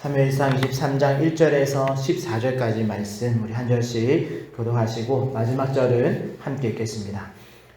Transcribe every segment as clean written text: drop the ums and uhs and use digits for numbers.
사무엘상 23장 1절에서 14절까지 말씀 우리 한 절씩 교독하시고 마지막 절은 함께 읽겠습니다.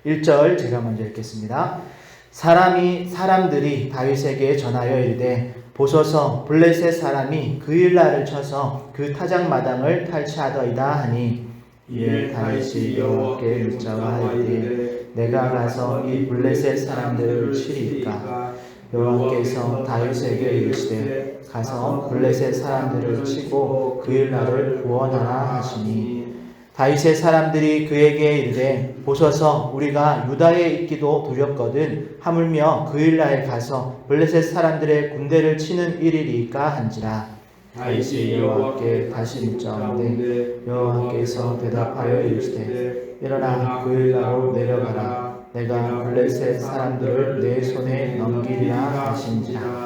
1절 제가 먼저 읽겠습니다. 사람들이 다윗에게 전하여 이르되 보소서 블레셋 사람이 그일라를 쳐서 그 타작 마당을 탈취하더이다 하니 이에 다윗이 여호와께 묻자하되 내가 가서 이 블레셋 사람들을 치리까? 여호와께서 다윗에게 이르시되 가서 블레셋 사람들을 치고 그일라를 구원하라 하시니 다윗의 사람들이 그에게 이르되 보소서 우리가 유다에 있기도 두렵거든 하물며 그일라에 가서 블레셋 사람들의 군대를 치는 일이리까 한지라. 다윗이 여호와께 다시 묻자오되 여호와께서 대답하여 이르시되 일어나 그일라로 내려가라. 내가 블레셋 사람들을 내 손에 넘기리라 하신지라.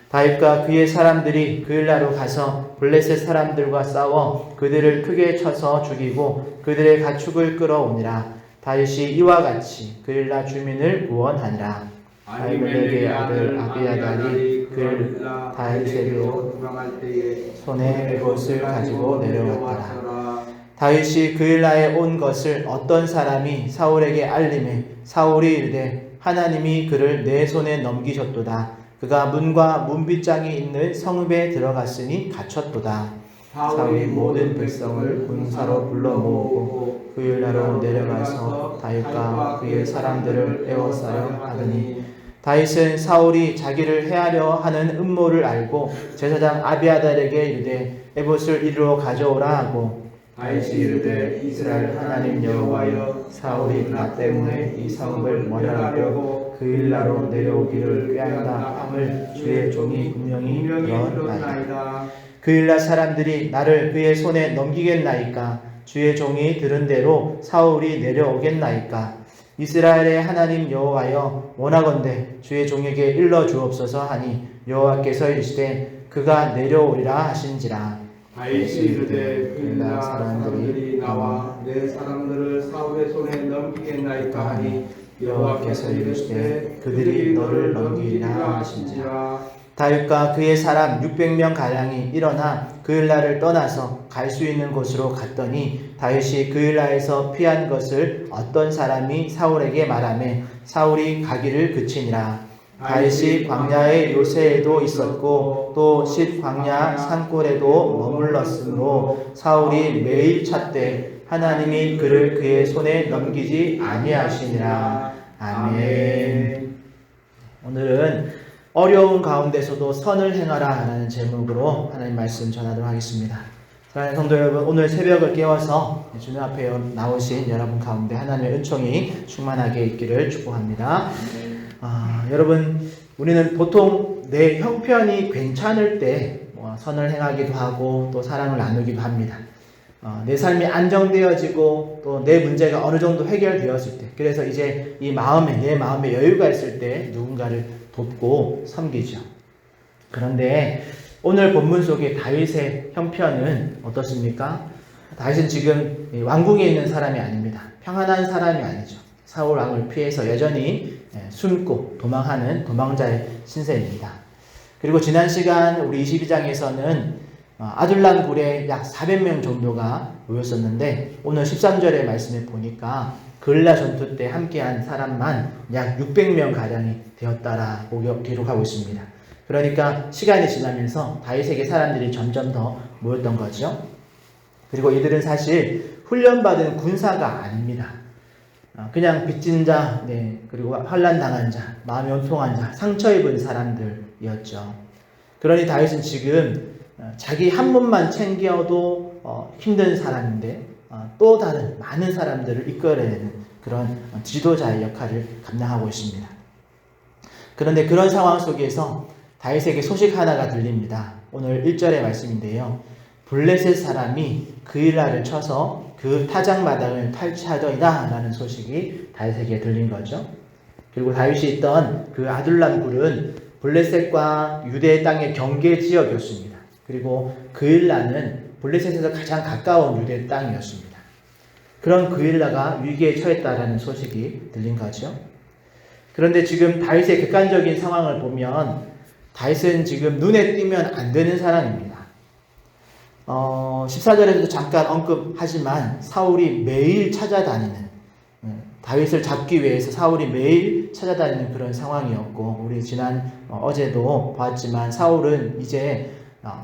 다윗과 그의 사람들이 그일라로 가서 블레셋 사람들과 싸워 그들을 크게 쳐서 죽이고 그들의 가축을 끌어오니라. 다윗이 이와 같이 그일라 주민을 구원하니라. 아히멜렉의 아들 아비아달이 다윗에게로 손에 에봇을 가지고 내려왔더라. 다윗이 그일라에 온 것을 어떤 사람이 사울에게 알림해 사울이 이르되 하나님이 그를 내 손에 넘기셨도다. 그가 문과 문빗장이 있는 성읍에 들어갔으니 갇혔도다. 사울이 모든 백성을 군사로 불러 모으고 그일라로 내려가서 다윗과 그의 사람들을 에워싸려 하더니 다윗은 사울이 자기를 해하려 하는 음모를 알고 제사장 아비아달에게 이르되 에봇을 이리로 가져오라 하고 다윗이 이르되 이스라엘 하나님 여호와여 사울이 나 때문에 이 성읍을 멸하려고 그일라로 내려오기를 꾀한다 함을 주의 종이 분명히 들었나이다. 그일라 사람들이 나를 그의 손에 넘기겠나이까? 주의 종이 들은 대로 사울이 내려오겠나이까? 이스라엘의 하나님 여호와여 원하건대 주의 종에게 일러 주옵소서 하니 여호와께서 이르시되 그가 내려오리라 하신지라. 다윗이 이르되 그일라 사람들이 나와 내 사람들을 사울의 손에 넘기겠나이까 하니 여호와께서 이르시되 그들이 너를 넘기리라 하신지라. 다윗과 그의 사람 600명 가량이 일어나 그일라를 떠나서 갈 수 있는 곳으로 갔더니 다윗이 그일라에서 피한 것을 어떤 사람이 사울에게 말하매 사울이 가기를 그치니라. 다윗이 광야의 요새에도 있었고 또 십 광야 산골에도 머물렀으므로 사울이 매일 찾되 하나님이 그를 그의 손에 넘기지 아니하시니라. 아멘. 오늘은 어려운 가운데서도 선을 행하라 하는 제목으로 하나님 말씀 전하도록 하겠습니다. 사랑하는 성도 여러분, 오늘 새벽을 깨워서 주님 앞에 나오신 여러분 가운데 하나님의 은총이 충만하게 있기를 축복합니다. 여러분, 우리는 보통 내 형편이 괜찮을 때 선을 행하기도 하고 또 사랑을 나누기도 합니다. 내 삶이 안정되어지고 또 내 문제가 어느 정도 해결되었을 때, 그래서 이제 내 마음에 여유가 있을 때 누군가를 돕고 섬기죠. 그런데 오늘 본문 속의 다윗의 형편은 어떻습니까? 다윗은 지금 왕궁에 있는 사람이 아닙니다. 평안한 사람이 아니죠. 사울 왕을 피해서 여전히 숨고 도망하는 도망자의 신세입니다. 그리고 지난 시간 우리 22장에서는 아둘람 굴에 약 400명 정도가 모였었는데 오늘 13절의 말씀에 보니까 그일라 전투 때 함께한 사람만 약 600명 가량이 되었다라고 기록하고 있습니다. 그러니까 시간이 지나면서 다윗에게 사람들이 점점 더 모였던 거죠. 그리고 이들은 사실 훈련받은 군사가 아닙니다. 그냥 빚진 자, 그리고 환난 당한 자, 마음이 온통한 자, 상처 입은 사람들이었죠. 그러니 다윗은 지금 자기 한 몸만 챙겨도 힘든 사람인데 또 다른 많은 사람들을 이끌어내는 그런 지도자의 역할을 감당하고 있습니다. 그런데 그런 상황 속에서 다윗에게 소식 하나가 들립니다. 오늘 1절의 말씀인데요. 블레셋 사람이 그일라를 쳐서 그 타작 마당을 탈취하더이다 라는 소식이 다윗에게 들린 거죠. 그리고 다윗이 있던 그 아둘람 굴은 블레셋과 유대 땅의 경계 지역이었습니다. 그리고 그일라는 블레셋에서 가장 가까운 유대 땅이었습니다. 그런 그일라가 위기에 처했다라는 소식이 들린 거죠. 그런데 지금 다윗의 객관적인 상황을 보면 다윗은 지금 눈에 띄면 안 되는 사람입니다. 14절에서도 잠깐 언급하지만 사울이 매일 찾아다니는, 다윗을 잡기 위해서 사울이 매일 찾아다니는 그런 상황이었고, 우리 어제도 봤지만 사울은 이제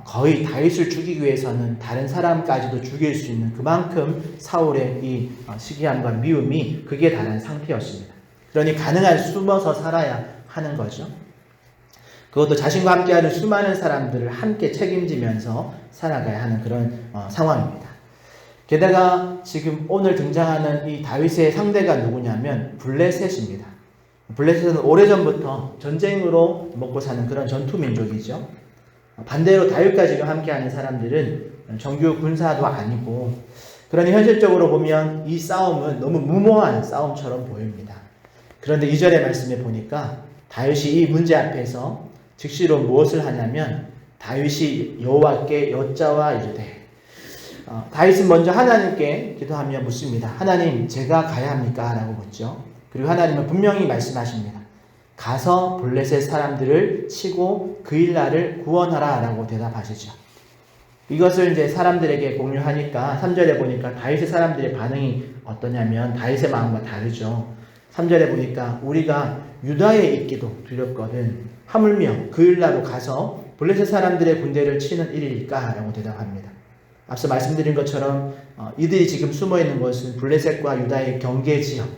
거의 다윗을 죽이기 위해서는 다른 사람까지도 죽일 수 있는 그만큼 사울의 이 시기함과 미움이 극에 달한 상태였습니다. 그러니 가능한 숨어서 살아야 하는 거죠. 그것도 자신과 함께하는 수많은 사람들을 함께 책임지면서 살아가야 하는 그런 상황입니다. 게다가 지금 오늘 등장하는 이 다윗의 상대가 누구냐면 블레셋입니다. 블레셋은 오래전부터 전쟁으로 먹고 사는 그런 전투민족이죠. 반대로 다윗과 지금 함께하는 사람들은 정규 군사도 아니고, 그러니 현실적으로 보면 이 싸움은 너무 무모한 싸움처럼 보입니다. 그런데 2절의 말씀에 보니까 다윗이 이 문제 앞에서 즉시로 무엇을 하냐면 다윗이 여호와께 여짜와 이르되, 다윗은 먼저 하나님께 기도하며 묻습니다. 하나님, 제가 가야 합니까? 라고 묻죠. 그리고 하나님은 분명히 말씀하십니다. 가서 블레셋 사람들을 치고 그일라를 구원하라 라고 대답하시죠. 이것을 이제 사람들에게 공유하니까 3절에 보니까 다윗의 사람들의 반응이 어떠냐면 다윗의 마음과 다르죠. 3절에 보니까 우리가 유다에 있기도 두렵거든 하물며 그일라로 가서 블레셋 사람들의 군대를 치는 일일까? 라고 대답합니다. 앞서 말씀드린 것처럼 이들이 지금 숨어있는 것은 블레셋과 유다의 경계 지역,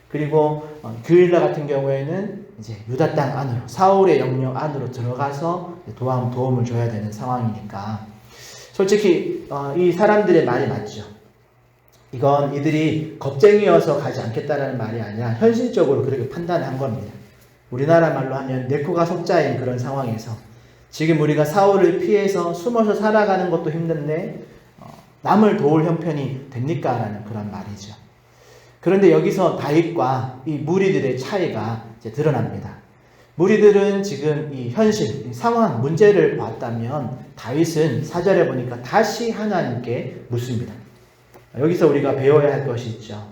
그리고 그일라 같은 경우에는 이제 유다 땅 안으로, 사울의 영역 안으로 들어가서 도움을 줘야 되는 상황이니까 솔직히 이 사람들의 말이 맞죠. 이건 이들이 겁쟁이여서 가지 않겠다라는 말이 아니라 현실적으로 그렇게 판단한 겁니다. 우리나라 말로 하면 내 코가 석자인 그런 상황에서 지금 우리가 사울을 피해서 숨어서 살아가는 것도 힘든데 남을 도울 형편이 됩니까? 라는 그런 말이죠. 그런데 여기서 다윗과 이 무리들의 차이가 이제 드러납니다. 무리들은 지금 이 현실, 이 상황, 문제를 봤다면 다윗은 4절에 보니까 다시 하나님께 묻습니다. 여기서 우리가 배워야 할 것이 있죠.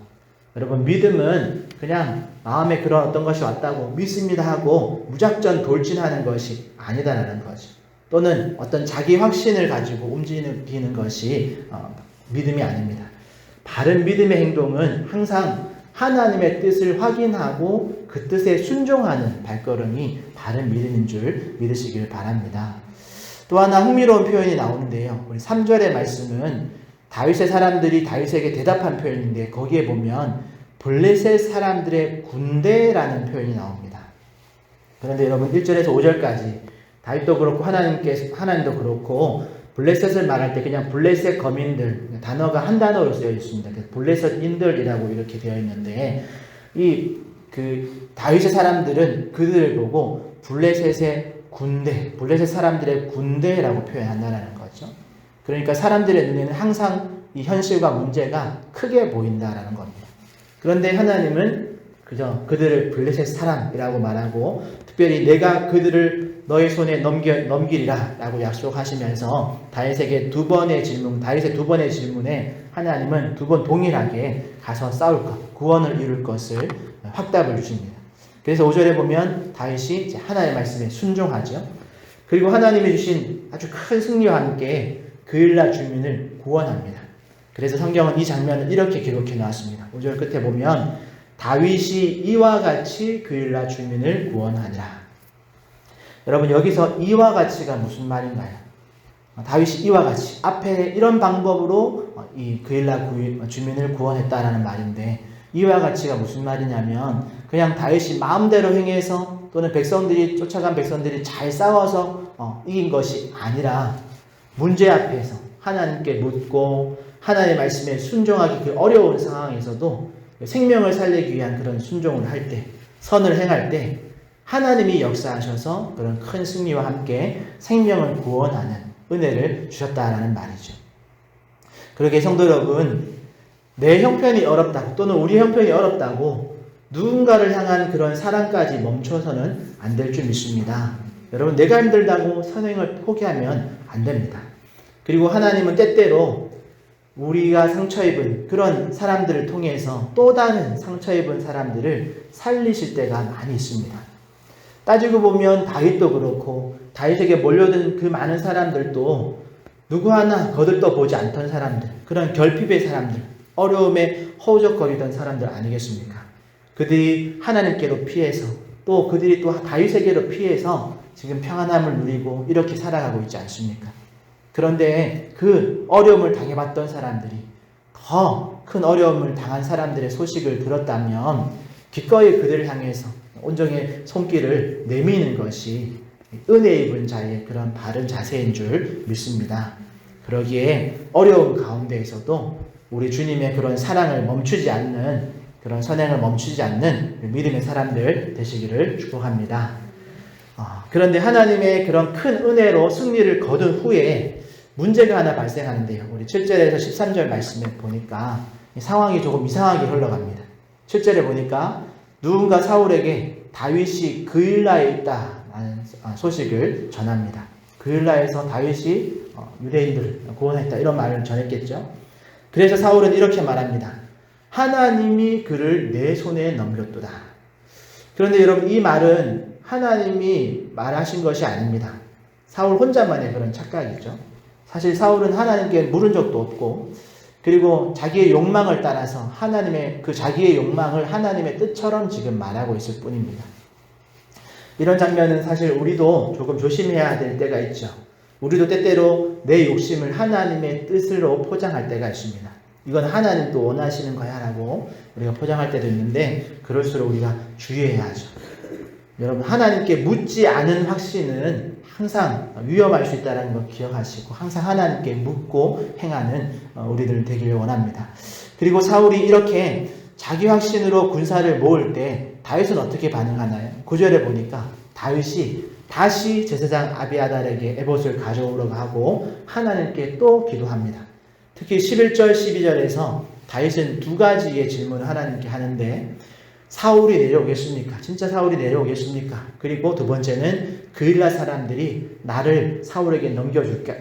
여러분, 믿음은 그냥 마음에 그런 어떤 것이 왔다고 믿습니다 하고 무작정 돌진하는 것이 아니다라는 거죠. 또는 어떤 자기 확신을 가지고 움직이는 것이 믿음이 아닙니다. 바른 믿음의 행동은 항상 하나님의 뜻을 확인하고 그 뜻에 순종하는 발걸음이 바른 믿음인 줄 믿으시길 바랍니다. 또 하나 흥미로운 표현이 나오는데요. 우리 3절의 말씀은 다윗의 사람들이 다윗에게 대답한 표현인데 거기에 보면 블레셋 사람들의 군대라는 표현이 나옵니다. 그런데 여러분 1절에서 5절까지 다윗도 그렇고 하나님도 그렇고 블레셋을 말할 때 그냥 블레셋 거민들, 단어가 한 단어로 쓰여 있습니다. 블레셋인들이라고 이렇게 되어 있는데 다윗의 사람들은 그들을 보고 블레셋의 군대, 블레셋 사람들의 군대라고 표현한다는 거죠. 그러니까 사람들의 눈에는 항상 이 현실과 문제가 크게 보인다라는 겁니다. 그런데 하나님은 그저 그들을 블레셋 사람이라고 말하고 특별히 내가 그들을 너의 손에 넘기리라 라고 약속하시면서 다윗의 두 번의 질문에 하나님은 두 번 동일하게 가서 싸울 것, 구원을 이룰 것을 확답을 주십니다. 그래서 5절에 보면 다윗이 하나님의 말씀에 순종하죠. 그리고 하나님이 주신 아주 큰 승리와 함께 그일라 주민을 구원합니다. 그래서 성경은 이 장면을 이렇게 기록해 놓았습니다. 5절 끝에 보면 다윗이 이와 같이 그일라 주민을 구원하니라. 여러분, 여기서 이와 같이가 무슨 말인가요? 다윗이 이와 같이 앞에 이런 방법으로 이 그일라 주민을 구원했다라는 말인데, 이와 같이가 무슨 말이냐면 그냥 다윗이 마음대로 행해서 또는 쫓아간 백성들이 잘 싸워서 이긴 것이 아니라 문제 앞에서 하나님께 묻고 하나님의 말씀에 순종하기 그 어려운 상황에서도 생명을 살리기 위한 그런 순종을 할 때, 선을 행할 때 하나님이 역사하셔서 그런 큰 승리와 함께 생명을 구원하는 은혜를 주셨다라는 말이죠. 그러게 성도 여러분, 내 형편이 어렵다고 또는 우리 형편이 어렵다고 누군가를 향한 그런 사랑까지 멈춰서는 안 될 줄 믿습니다. 여러분, 내가 힘들다고 선행을 포기하면 안 됩니다. 그리고 하나님은 때때로 우리가 상처 입은 그런 사람들을 통해서 또 다른 상처 입은 사람들을 살리실 때가 많이 있습니다. 따지고 보면 다윗도 그렇고 다윗에게 몰려든 그 많은 사람들도 누구 하나 거들떠 보지 않던 사람들, 그런 결핍의 사람들, 어려움에 허우적거리던 사람들 아니겠습니까? 그들이 하나님께로 피해서 또 그들이 또 다윗에게로 피해서 지금 평안함을 누리고 이렇게 살아가고 있지 않습니까? 그런데 그 어려움을 당해봤던 사람들이 더 큰 어려움을 당한 사람들의 소식을 들었다면 기꺼이 그들을 향해서 온정의 손길을 내미는 것이 은혜 입은 자의 그런 바른 자세인 줄 믿습니다. 그러기에 어려운 가운데에서도 우리 주님의 그런 사랑을 멈추지 않는, 그런 선행을 멈추지 않는 믿음의 사람들 되시기를 축복합니다. 그런데 하나님의 그런 큰 은혜로 승리를 거둔 후에 문제가 하나 발생하는데요. 우리 7절에서 13절 말씀에 보니까 상황이 조금 이상하게 흘러갑니다. 7절에 보니까 누군가 사울에게 다윗이 그일라에 있다라는 소식을 전합니다. 그일라에서 다윗이 유대인들을 구원했다, 이런 말을 전했겠죠. 그래서 사울은 이렇게 말합니다. 하나님이 그를 내 손에 넘겼도다. 그런데 여러분, 이 말은 하나님이 말하신 것이 아닙니다. 사울 혼자만의 그런 착각이죠. 사실 사울은 하나님께 물은 적도 없고, 그리고 자기의 욕망을 따라서 하나님의 그 자기의 욕망을 하나님의 뜻처럼 지금 말하고 있을 뿐입니다. 이런 장면은 사실 우리도 조금 조심해야 될 때가 있죠. 우리도 때때로 내 욕심을 하나님의 뜻으로 포장할 때가 있습니다. 이건 하나님도 원하시는 거야 라고 우리가 포장할 때도 있는데, 그럴수록 우리가 주의해야 하죠. 여러분, 하나님께 묻지 않은 확신은 항상 위험할 수 있다는 걸 기억하시고 항상 하나님께 묻고 행하는 우리들 되기를 원합니다. 그리고 사울이 이렇게 자기 확신으로 군사를 모을 때 다윗은 어떻게 반응하나요? 9절에 보니까 다윗이 다시 제사장 아비아달에게 에봇을 가져오려고 하고 하나님께 또 기도합니다. 특히 11절 12절에서 다윗은 두 가지의 질문을 하나님께 하는데, 사울이 내려오겠습니까? 진짜 사울이 내려오겠습니까? 그리고 두 번째는 그일라 사람들이 나를 사울에게 넘기겠습니까?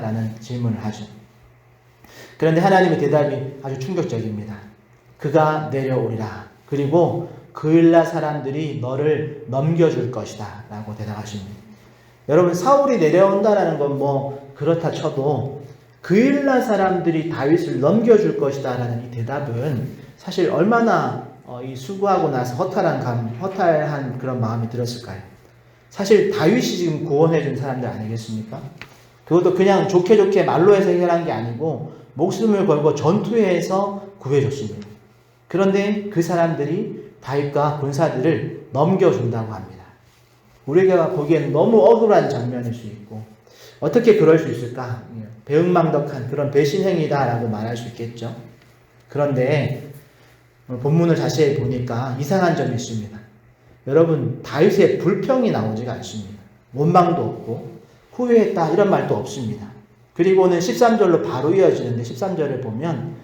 라는 질문을 하죠. 그런데 하나님의 대답이 아주 충격적입니다. 그가 내려오리라. 그리고 그일라 사람들이 너를 넘겨줄 것이다 라고 대답하십니다. 여러분, 사울이 내려온다라는 건 뭐 그렇다 쳐도 그일라 사람들이 다윗을 넘겨줄 것이다 라는 이 대답은 사실 얼마나 이 수고하고 나서 허탈한 그런 마음이 들었을까요? 사실 다윗이 지금 구원해준 사람들 아니겠습니까? 그것도 그냥 좋게 말로 해서 해결한 게 아니고 목숨을 걸고 전투해서 구해줬습니다. 그런데 그 사람들이 다윗과 군사들을 넘겨준다고 합니다. 우리가 보기에는 너무 억울한 장면일 수 있고, 어떻게 그럴 수 있을까? 배은망덕한 그런 배신행위다라고 말할 수 있겠죠. 그런데 본문을 자세히 보니까 이상한 점이 있습니다. 여러분, 다윗의 불평이 나오지가 않습니다. 원망도 없고 후회했다 이런 말도 없습니다. 그리고는 13절로 바로 이어지는데 13절을 보면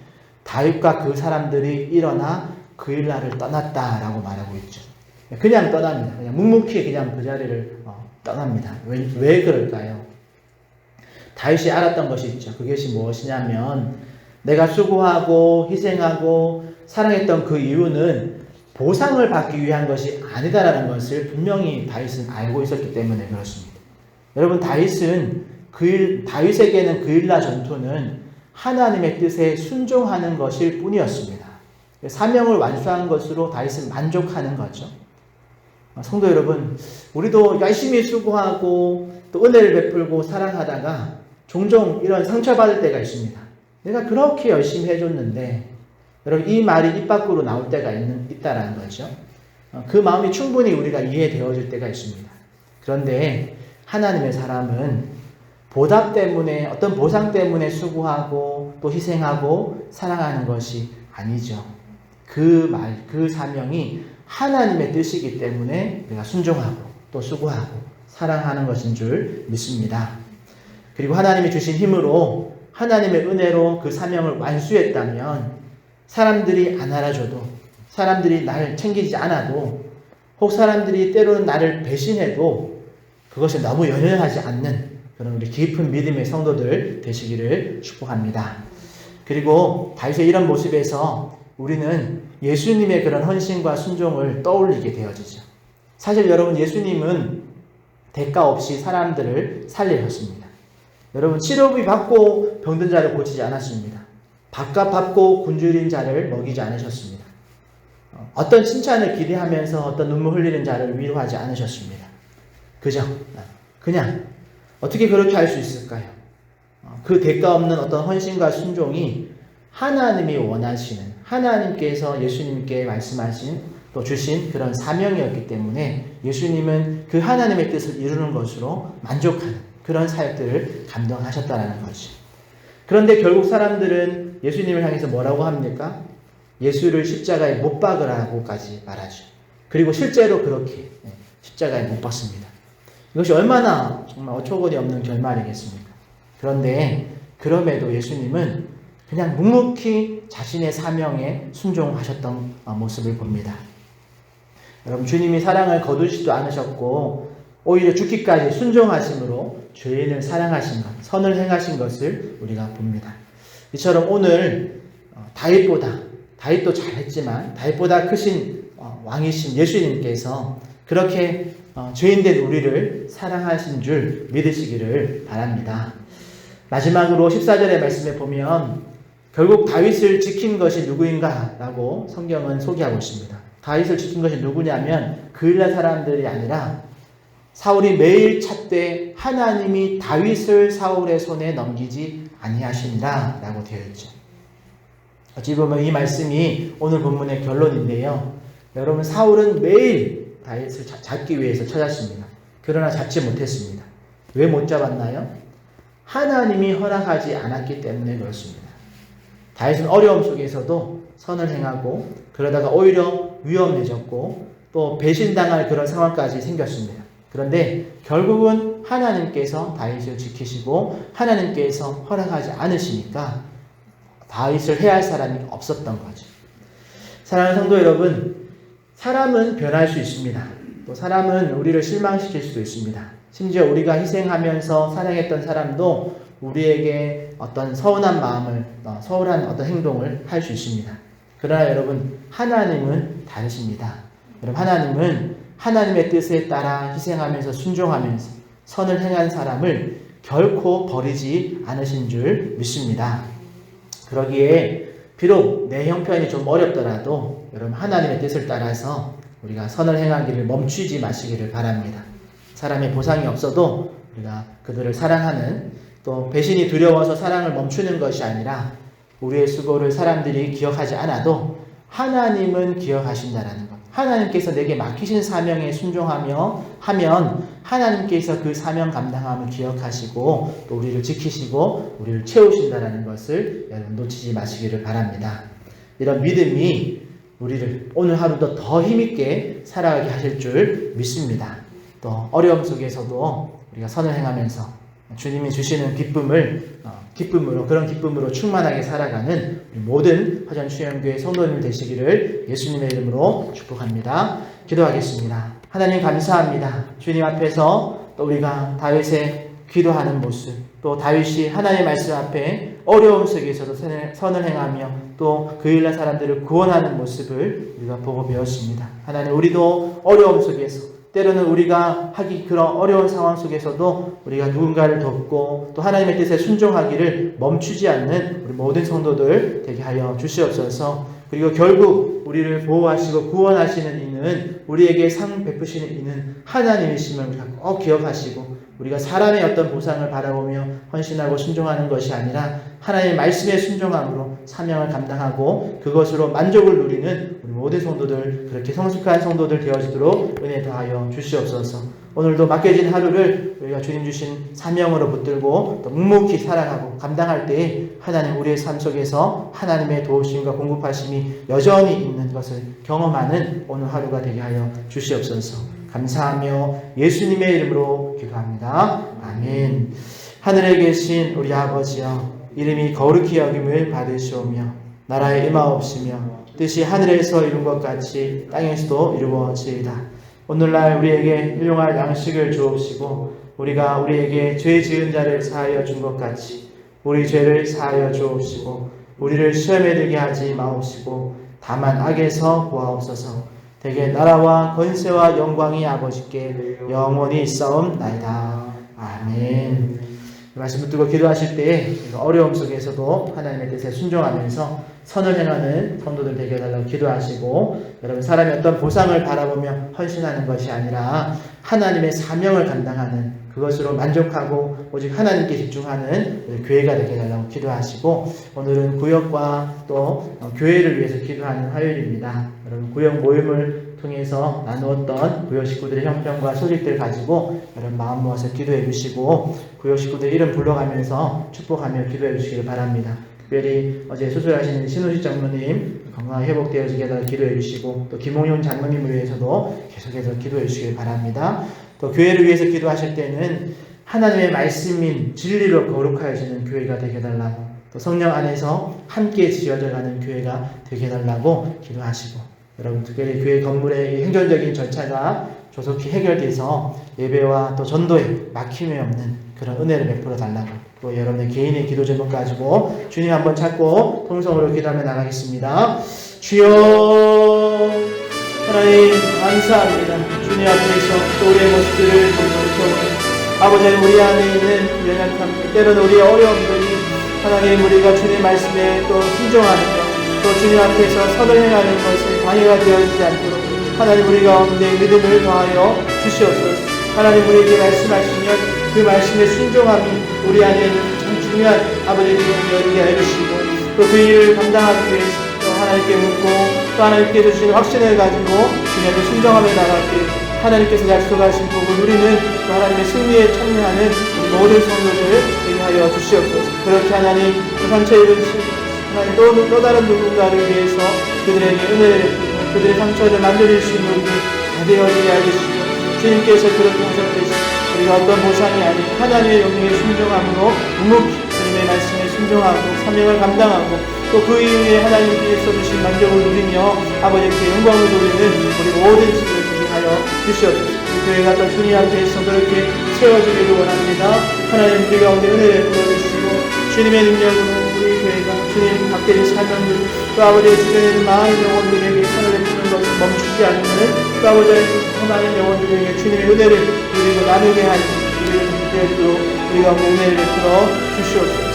다윗과 그 사람들이 일어나 그일라를 떠났다라고 말하고 있죠. 그냥 떠납니다. 그냥 묵묵히 그냥 그 자리를 떠납니다. 왜 그럴까요? 다윗이 알았던 것이 있죠. 그것이 무엇이냐면, 내가 수고하고 희생하고 사랑했던 그 이유는 보상을 받기 위한 것이 아니다라는 것을 분명히 다윗은 알고 있었기 때문에 그렇습니다. 여러분, 다윗에게는 그일라 전투는 하나님의 뜻에 순종하는 것일 뿐이었습니다. 사명을 완수한 것으로 다윗은 만족하는 거죠. 성도 여러분, 우리도 열심히 수고하고 또 은혜를 베풀고 사랑하다가 종종 이런 상처받을 때가 있습니다. 내가 그렇게 열심히 해줬는데, 여러분, 이 말이 입 밖으로 나올 때가 있다라는 거죠. 그 마음이 충분히 우리가 이해되어질 때가 있습니다. 그런데 하나님의 사람은 보답 때문에, 어떤 보상 때문에 수고하고 또 희생하고 사랑하는 것이 아니죠. 그 사명이 하나님의 뜻이기 때문에 내가 순종하고 또 수고하고 사랑하는 것인 줄 믿습니다. 그리고 하나님이 주신 힘으로, 하나님의 은혜로 그 사명을 완수했다면 사람들이 안 알아줘도, 사람들이 나를 챙기지 않아도, 혹 사람들이 때로는 나를 배신해도 그것에 너무 연연하지 않는 그런 우리 깊은 믿음의 성도들 되시기를 축복합니다. 그리고 다윗의 이런 모습에서 우리는 예수님의 그런 헌신과 순종을 떠올리게 되어지죠. 사실 여러분, 예수님은 대가 없이 사람들을 살리셨습니다. 여러분, 치료비 받고 병든 자를 고치지 않았습니다. 밥값 받고 굶주린 자를 먹이지 않으셨습니다. 어떤 칭찬을 기대하면서 어떤 눈물 흘리는 자를 위로하지 않으셨습니다. 그냥 어떻게 그렇게 할 수 있을까요? 그 대가 없는 어떤 헌신과 순종이 하나님이 원하시는, 하나님께서 예수님께 말씀하신 또 주신 그런 사명이었기 때문에 예수님은 그 하나님의 뜻을 이루는 것으로 만족하는 그런 사역들을 감당하셨다는 것이죠. 그런데 결국 사람들은 예수님을 향해서 뭐라고 합니까? 예수를 십자가에 못 박으라고까지 말하죠. 그리고 실제로 그렇게 십자가에 못 박습니다. 이것이 얼마나 정말 어처구니 없는 결말이겠습니까? 그런데 그럼에도 예수님은 그냥 묵묵히 자신의 사명에 순종하셨던 모습을 봅니다. 여러분, 주님이 사랑을 거두시도 않으셨고 오히려 죽기까지 순종하심으로 죄인을 사랑하신 것, 선을 행하신 것을 우리가 봅니다. 이처럼 오늘 다윗도 잘했지만 다윗보다 크신 왕이신 예수님께서 그렇게 죄인된 우리를 사랑하신 줄 믿으시기를 바랍니다. 마지막으로 14절의 말씀에 보면 결국 다윗을 지킨 것이 누구인가 라고 성경은 소개하고 있습니다. 다윗을 지킨 것이 누구냐면 그일라 사람들이 아니라 사울이 매일 찾되 하나님이 다윗을 사울의 손에 넘기지 아니하시니라 라고 되어 있죠. 어찌 보면 이 말씀이 오늘 본문의 결론인데요. 여러분, 사울은 매일 다윗을 잡기 위해서 찾았습니다. 그러나 잡지 못했습니다. 왜 못 잡았나요? 하나님이 허락하지 않았기 때문에 그렇습니다. 다윗은 어려움 속에서도 선을 행하고 그러다가 오히려 위험해졌고 또 배신당할 그런 상황까지 생겼습니다. 그런데 결국은 하나님께서 다윗을 지키시고 하나님께서 허락하지 않으시니까 다윗을 해야 할 사람이 없었던 거죠. 사랑하는 성도 여러분, 사람은 변할 수 있습니다. 또 사람은 우리를 실망시킬 수도 있습니다. 심지어 우리가 희생하면서 사랑했던 사람도 우리에게 어떤 서운한 마음을, 서운한 어떤 행동을 할 수 있습니다. 그러나 여러분, 하나님은 다르십니다. 여러분, 하나님은 하나님의 뜻에 따라 희생하면서 순종하면서 선을 행한 사람을 결코 버리지 않으신 줄 믿습니다. 그러기에 비록 내 형편이 좀 어렵더라도 여러분, 하나님의 뜻을 따라서 우리가 선을 행하기를 멈추지 마시기를 바랍니다. 사람의 보상이 없어도 우리가 그들을 사랑하는, 또 배신이 두려워서 사랑을 멈추는 것이 아니라 우리의 수고를 사람들이 기억하지 않아도 하나님은 기억하신다라는 것. 하나님께서 내게 맡기신 사명에 순종하며 하면 하나님께서 그 사명 감당함을 기억하시고 또 우리를 지키시고 우리를 채우신다라는 것을 여러분 놓치지 마시기를 바랍니다. 이런 믿음이 우리를 오늘 하루도 더 힘있게 살아가게 하실 줄 믿습니다. 또 어려움 속에서도 우리가 선을 행하면서 주님이 주시는 그런 기쁨으로 충만하게 살아가는 모든 화전추영교회 성도님 되시기를 예수님의 이름으로 축복합니다. 기도하겠습니다. 하나님, 감사합니다. 주님 앞에서 또 우리가 다윗의 기도하는 모습, 또 다윗이 하나님의 말씀 앞에 어려움 속에서도 선을 행하며 또 그일라 사람들을 구원하는 모습을 우리가 보고 배웠습니다. 하나님, 우리도 어려움 속에서 때로는 우리가 하기 그런 어려운 상황 속에서도 우리가 누군가를 돕고 또 하나님의 뜻에 순종하기를 멈추지 않는 우리 모든 성도들 되게 하여 주시옵소서. 그리고 결국 우리를 보호하시고 구원하시는 이는, 우리에게 상 베푸시는 이는 하나님이심을 우리가 꼭 기억하시고 우리가 사람의 어떤 보상을 바라보며 헌신하고 순종하는 것이 아니라 하나님의 말씀에 순종함으로 사명을 감당하고 그것으로 만족을 누리는 우리 모든 성도들, 그렇게 성숙한 성도들 되어지도록 은혜 더하여 주시옵소서. 오늘도 맡겨진 하루를 우리가 주님 주신 사명으로 붙들고 또 묵묵히 살아가고 감당할 때에 하나님 우리의 삶 속에서 하나님의 도우심과 공급하심이 여전히 있는 것을 경험하는 오늘 하루가 되게 하여 주시옵소서. 감사하며 예수님의 이름으로 기도합니다. 아멘. 하늘에 계신 우리 아버지여, 이름이 거룩히 여김을 받으시오며 나라에 임하옵시며 뜻이 하늘에서 이룬 것 같이 땅에서도 이루어지이다. 오늘날 우리에게 일용할 양식을 주옵시고 우리가 우리에게 죄 지은 자를 사하여 준 것 같이 우리 죄를 사하여 주옵시고 우리를 시험에 들게 하지 마옵시고 다만 악에서 구하옵소서. 대개 나라와 권세와 영광이 아버지께 영원히 있사옵나이다. 아멘. 말씀 붙들고 기도하실 때 어려움 속에서도 하나님의 뜻에 순종하면서 선을 행하는 성도들 되게 해달라고 기도하시고, 여러분 사람이 어떤 보상을 바라보며 헌신하는 것이 아니라 하나님의 사명을 감당하는 그것으로 만족하고 오직 하나님께 집중하는 교회가 되게 해달라고 기도하시고, 오늘은 구역과 또 교회를 위해서 기도하는 화요일입니다. 여러분 구역 모임을 통해서 나누었던 구역 식구들의 형편과 소식들 가지고 여러분 마음 모아서 기도해 주시고, 구역 식구들 이름 불러가면서 축복하며 기도해 주시길 바랍니다. 특별히 어제 수술하시는 신우식 장로님 건강하게 회복되어지게 해달라고 기도해 주시고, 또 김홍용 장로님을 위해서도 계속해서 기도해 주시길 바랍니다. 또 교회를 위해서 기도하실 때는 하나님의 말씀인 진리로 거룩하여지는 교회가 되게 해달라고, 또 성령 안에서 함께 지어져가는 교회가 되게 해달라고 기도하시고, 여러분 특별히 교회 건물의 행정적인 절차가 조속히 해결돼서 예배와 또 전도에 막힘이 없는 그런 은혜를 베풀어 달라고, 또 여러분의 개인의 기도 제목 가지고 주님 한번 찾고 통성으로 기도하며 나가겠습니다. 주여 하나님 감사합니다. 주님 앞에서 또 우리의 모습들을 보고, 아버지 우리 안에 있는 연약함, 때로는 우리의 어려움들이 하나님 우리가 주님 말씀에 또 순종하는 것, 또 주님 앞에서 선을 행하는 것이 방해가 되어지지 않도록 하나님 우리 가운데 믿음을 더하여 주시옵소서. 하나님 우리에게 말씀하시면 그 말씀의 순종함이 우리 안에 참 중요한 아버지의 믿음을 알려주시고, 또 그 일을 감당하기 위해서 또 하나님께 묻고 또 하나님께 주시는 확신을 가지고 주님께 순종하며 나갈때 하나님께서 약속하신 복을 누리는 또 하나님의 승리에 참여하는 모든 성도들을 되게 하여 주시옵소서. 그렇게 하나님 그 상처 입은 하나님 또 다른 누군가를 위해서 그들에게 은혜를 베푸고 그들의 상처를 만져줄 수 있는 우리들 다 되어지게 하시고, 주님께서 그렇게 하셨듯이 우리가 어떤 보상이 아닌 하나님의 영광에 순종함으로 묵묵히 주님의 말씀에 순종하고 사명을 감당하고 또 그 이후에 하나님께서 주신 만족을 누리며 아버지께 영광을 돌리는 우리 모든 집을 주게 하여 주시옵소서. 우리 교회가 또 주님 앞에서 그렇게 세워지기를 원합니다. 하나님 우리 가운데 은혜를 부어주시고 주님의 능력으로 우리 교회가 주님 밖에 사명들 또 아버지의 주변에 있는 많은 영혼들에게 선을 베푸는 것을 멈추지 않는 또 아버지의 많은 영혼들에게 주님의 은혜를 누리고 나누게 하는 우리를 되도록 우리 가운데 은혜를 베풀어 주시옵소서.